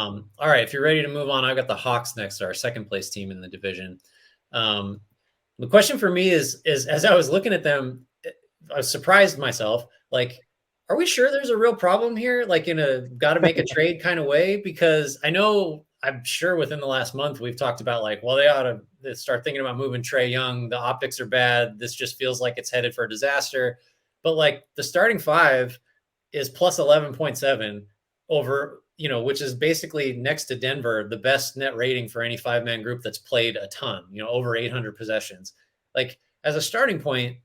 All right, if you're ready to move on, I've got the Hawks next, our second place team in the division. Um, the question for me is as I was looking at them, I was surprised myself. Like, are we sure there's a real problem here? Like in a got to make a trade kind of way? Because I know I'm sure within the last month we've talked about like, well, they ought to start thinking about moving Trae Young. The optics are bad. This just feels like it's headed for a disaster. But like the starting five is plus 11.7 over, which is basically next to Denver, the best net rating for any five-man group that's played a ton, over 800 possessions. Like as a starting point,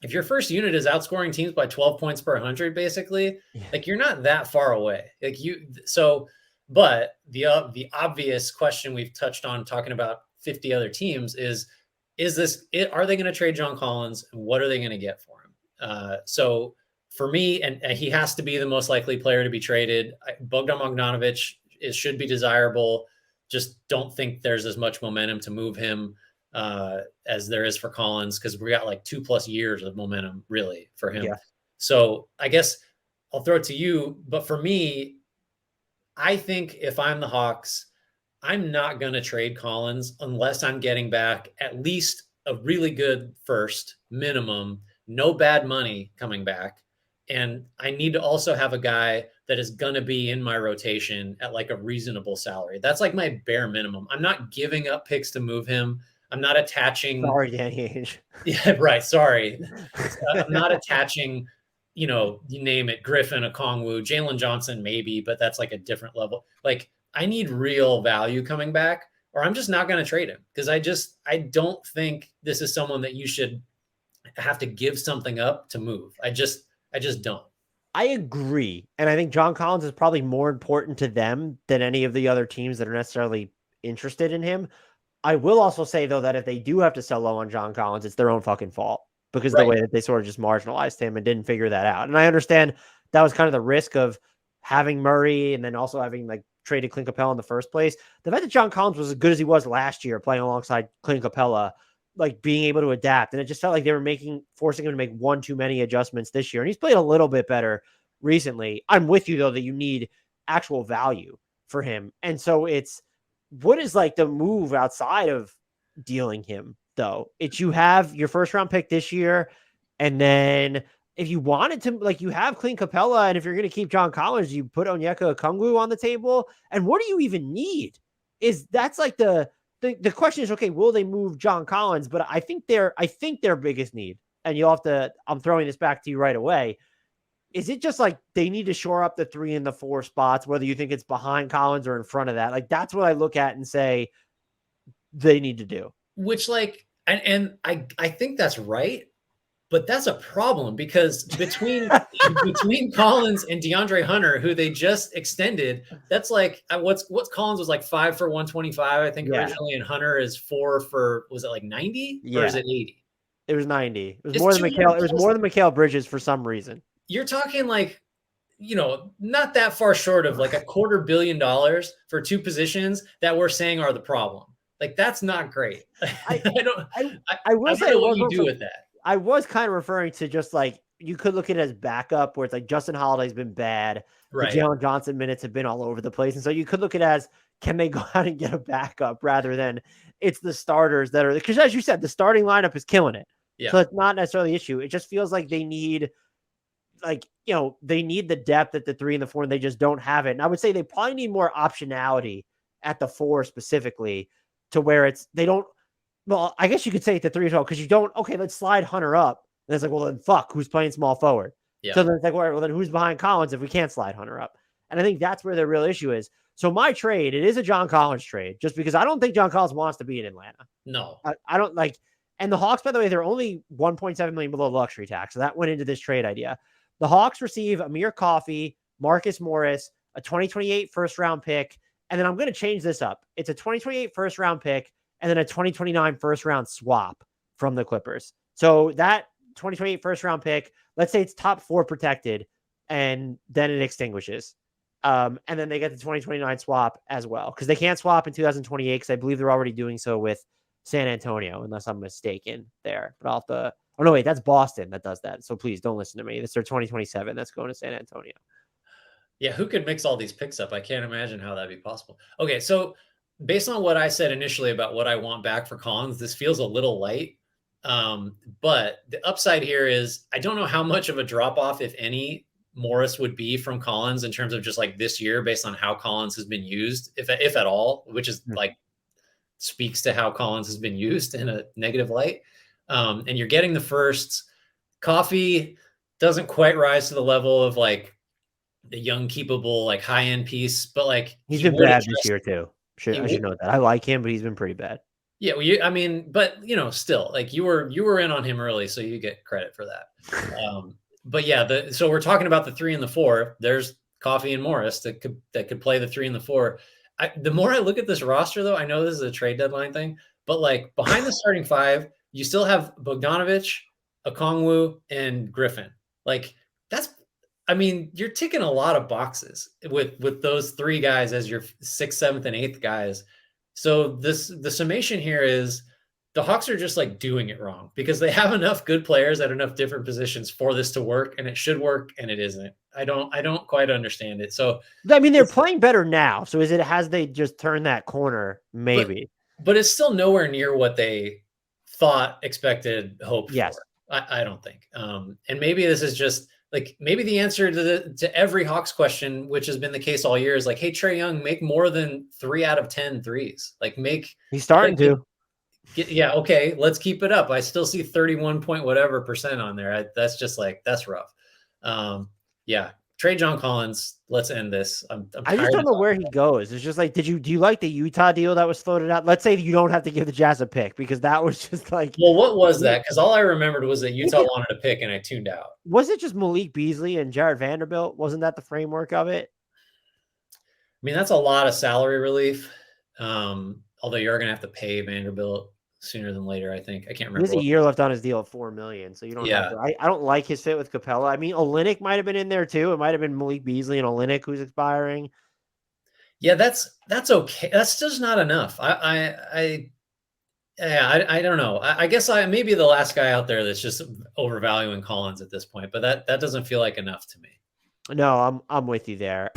if your first unit is outscoring teams by 12 points per 100, basically, Yeah. like you're not that far away. But the obvious question we've touched on talking about 50 other teams is this it, are they going to trade John Collins and what are they going to get for him? So for me, and he has to be the most likely player to be traded. Bogdan Bogdanovic should be desirable. Just don't think there's as much momentum to move him as there is for Collins because we got like 2+ years of momentum really for him. Yeah. So I guess I'll throw it to you. But for me, I think if I'm the Hawks, I'm not going to trade Collins unless I'm getting back at least a really good first minimum, no bad money coming back. And I need to also have a guy that is going to be in my rotation at like a reasonable salary. That's like my bare minimum. I'm not giving up picks to move him. I'm not attaching. Sorry, Danny Ainge. Yeah, right. Sorry. I'm not attaching, you name it, Griffin, Okongwu, Jalen Johnson, maybe, but that's like a different level. Like I need real value coming back, or I'm just not going to trade him because I don't think this is someone that you should have to give something up to move. I just don't. I agree. And I think John Collins is probably more important to them than any of the other teams that are necessarily interested in him. I will also say, though, that if they do have to sell low on John Collins, it's their own fucking fault because of the Right. way that they sort of just marginalized him and didn't figure that out. And I understand that was kind of the risk of having Murray and then also having like traded Clint Capella in the first place. The fact that John Collins was as good as he was last year playing alongside Clint Capella, like being able to adapt. And it just felt like they were forcing him to make one too many adjustments this year. And he's played a little bit better recently. I'm with you, though, that you need actual value for him. And so what is like the move outside of dealing him though? It's you have your first round pick this year, and then if you wanted to, like you have Clint Capella, and if you're going to keep John Collins, you put Onyeka Okongwu on the table. And what do you even need? That's like the question is, okay, will they move John Collins? But I think their biggest need, and you'll have to, I'm throwing this back to you right away. Is it just like they need to shore up the 3 and the 4 spots, whether you think it's behind Collins or in front of that? Like that's what I look at and say they need to do. Which like and I think that's right, but that's a problem because between Collins and DeAndre Hunter, who they just extended, that's like what's Collins was like 5 for 125, I think Yeah. originally, and Hunter is 4 for was it like 90 or is Yeah. it 80? It was 90. It was It's more than 200 Mikal. It was plus. more than Mikal Bridges for some reason. You're talking like not that far short of like $250 million for two positions that we're saying are the problem. Like that's not great. I I don't I I, I I will don't say know it what was you do also with that. I was kind of referring to just like you could look at it as backup, where it's like Justin Holiday's been bad. The Right. Jalen Johnson minutes have been all over the place. And so you could look at it as can they go out and get a backup rather than it's the starters that are, because as you said, the starting lineup is killing it. Yeah. So it's not necessarily the issue. It just feels like they need they need the depth at the 3 and the 4, and they just don't have it. And I would say they probably need more optionality at the 4 specifically to where they don't, well, I guess you could say at the 3 as well, because you don't, okay, let's slide Hunter up. And it's like, well, then fuck, who's playing small forward? Yeah. So then it's like, well, then who's behind Collins if we can't slide Hunter up? And I think that's where the real issue is. So my trade, it is a John Collins trade, just because I don't think John Collins wants to be in Atlanta. No. I don't like, and the Hawks, by the way, they're only 1.7 million below luxury tax. So that went into this trade idea. The Hawks receive Amir Coffey, Marcus Morris, a 2028 first round pick. And then I'm going to change this up. It's a 2028 first round pick and then a 2029 first round swap from the Clippers. So that 2028 first round pick, let's say it's top 4 protected, and then it extinguishes. And then they get the 2029 swap as well, because they can't swap in 2028 because I believe they're already doing so with San Antonio, unless I'm mistaken there. But I'll have to. Oh no, wait, that's Boston that does that. So please don't listen to me. This is their 2027. That's going to San Antonio. Yeah, who could mix all these picks up? I can't imagine how that'd be possible. Okay, so based on what I said initially about what I want back for Collins, this feels a little light. But the upside here is I don't know how much of a drop off, if any, Morris would be from Collins in terms of just like this year, based on how Collins has been used, if at all, which is like speaks to how Collins has been used in a negative light. And you're getting the firsts. Coffee doesn't quite rise to the level of like the young, keepable, like high end piece, but like He's he been would bad this adjust. year too. He I should would, know that. I like him, but he's been pretty bad. yeah. Well, I mean, but still, like you were in on him early, so you get credit for that. But yeah, so we're talking about the 3 and the 4. There's Coffee and Morris that could play the 3 and the 4. The more I look at this roster, though, I know this is a trade deadline thing, but like behind the starting 5, you still have Bogdanovich, Okongwu, and Griffin. Like that's, I mean, you're ticking a lot of boxes with those 3 guys as your 6th, 7th, and 8th guys. So the summation here is the Hawks are just like doing it wrong because they have enough good players at enough different positions for this to work, and it should work, and it isn't. I don't quite understand it. So I mean, they're playing better now. So is it, has they just turned that corner? Maybe. But it's still nowhere near what they thought, expected, hoped Yes. for. I don't think. And maybe this is just like, maybe the answer to every Hawks question, which has been the case all year, is like, hey, Trae Young, make more than 3 out of 10 threes. Like he's starting to. Yeah, okay, let's keep it up. I still see 31 point whatever % on there. That's just like, that's rough. Yeah, trade John Collins. Let's end this. I just don't know where he goes. It's just like, do you like the Utah deal that was floated out? Let's say you don't have to give the Jazz a pick, because that was just like, well, what was that? Because all I remembered was that Utah wanted a pick and I tuned out. Was it just Malik Beasley and Jared Vanderbilt? Wasn't that the framework of it? I mean, that's a lot of salary relief. Although you're going to have to pay Vanderbilt sooner than later, I think. I can't remember. There's a year left on his deal of $4 million, so you don't have to. I don't like his fit with Capella. I mean, Olynyk might have been in there too. It might have been Malik Beasley and Olynyk who's expiring. Yeah, that's okay. That's just not enough. I don't know. I guess I may be the last guy out there that's just overvaluing Collins at this point, but that doesn't feel like enough to me. No, I'm with you there.